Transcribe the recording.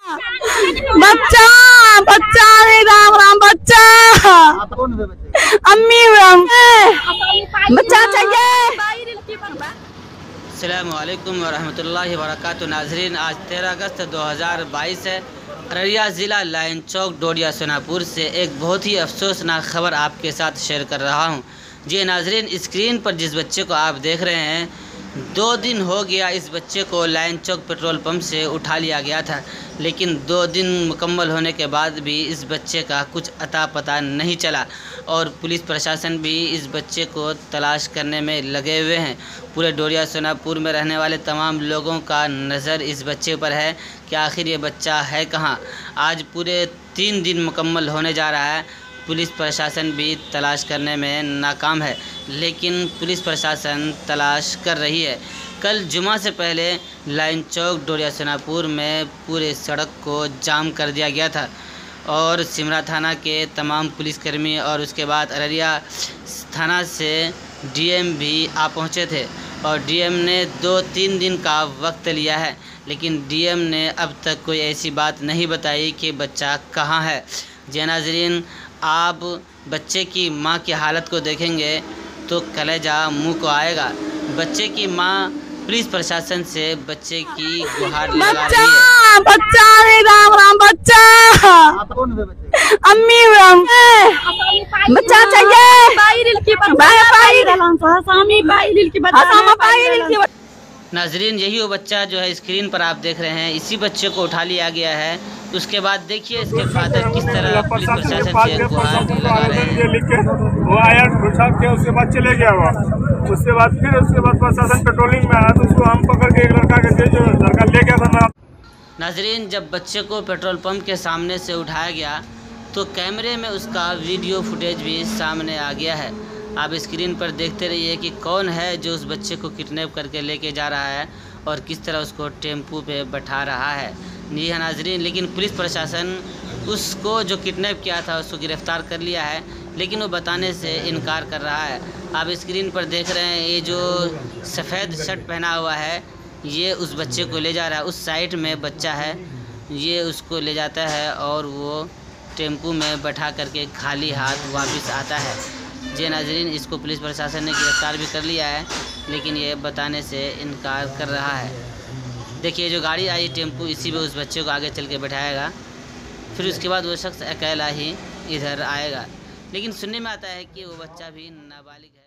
बच्चा बच्चा राम राम बच्चा अम्मी बच्चा चाहिए। अस्सलामुअलैकुम वरहमतुल्लाहि वबरकातुहू। नाज़रीन, आज 13 अगस्त 2022 है। अररिया ज़िला लाइन चौक डोडिया सोनापुर से एक बहुत ही अफसोसनाक ख़बर आपके साथ शेयर कर रहा हूँ। जी नाज़रीन, स्क्रीन पर जिस बच्चे को आप देख रहे हैं, 2 दिन हो गया इस बच्चे को लाइन चौक पेट्रोल पंप से उठा लिया गया था, लेकिन 2 दिन मुकम्मल होने के बाद भी इस बच्चे का कुछ अता पता नहीं चला और पुलिस प्रशासन भी इस बच्चे को तलाश करने में लगे हुए हैं। पूरे डोडिया सोनापुर में रहने वाले तमाम लोगों का नज़र इस बच्चे पर है कि आखिर ये बच्चा है कहाँ। आज पूरे 3 दिन मुकम्मल होने जा रहा है, पुलिस प्रशासन भी तलाश करने में नाकाम है, लेकिन पुलिस प्रशासन तलाश कर रही है। कल जुमा से पहले लाइन चौक डोडिया सोनापुर में पूरे सड़क को जाम कर दिया गया था और सिमरा थाना के तमाम पुलिसकर्मी और उसके बाद अररिया थाना से डीएम भी आ पहुँचे थे और डीएम ने 2-3 दिन का वक्त लिया है, लेकिन डीएम ने अब तक कोई ऐसी बात नहीं बताई कि बच्चा कहाँ है। जी नाज़रीन, आप बच्चे की माँ की हालत को देखेंगे तो कलेजा मुंह को आएगा। बच्चे की माँ पुलिस प्रशासन से बच्चे की गुहार लगा रही है। बच्चा राम राम बच्चा अम्मी बच्चा चाहिए। नाजरीन, यही वो बच्चा जो है स्क्रीन पर आप देख रहे हैं, इसी बच्चे को उठा लिया गया है। उसके बाद देखिए इसके फादर किस तरह पुलिस प्रशासन से गुहार लगा रहे हैं। वो आया उठा के, उसके बाद चले गया वो। उसके बाद प्रशासन पेट्रोलिंग में आया तो उसको हम पकड़ के एक लड़का के जो लड़का ले गया था ना। नाजरीन, जब बच्चे को पेट्रोल पंप के सामने से उठाया गया तो कैमरे में उसका वीडियो फुटेज भी सामने आ गया है। आप स्क्रीन पर देखते रहिए कि कौन है जो उस बच्चे को किडनैप करके लेके जा रहा है और किस तरह उसको टेम्पू पे बैठा रहा है। जी हाँ नाजरीन, लेकिन पुलिस प्रशासन उसको जो किडनैप किया था उसको गिरफ़्तार कर लिया है, लेकिन वो बताने से इनकार कर रहा है। आप स्क्रीन पर देख रहे हैं, ये जो सफ़ेद शर्ट पहना हुआ है ये उस बच्चे को ले जा रहा है। उस साइड में बच्चा है, ये उसको ले जाता है और वो टेम्पू में बैठा करके खाली हाथ वापस आता है। जी नाज़रीन, इसको पुलिस प्रशासन ने गिरफ़्तार भी कर लिया है, लेकिन ये बताने से इनकार कर रहा है। देखिए जो गाड़ी आई टेम्पू, इसी में उस बच्चे को आगे चल के बैठाएगा, फिर उसके बाद वो शख्स अकेला ही इधर आएगा। लेकिन सुनने में आता है कि वो बच्चा भी नाबालिग है।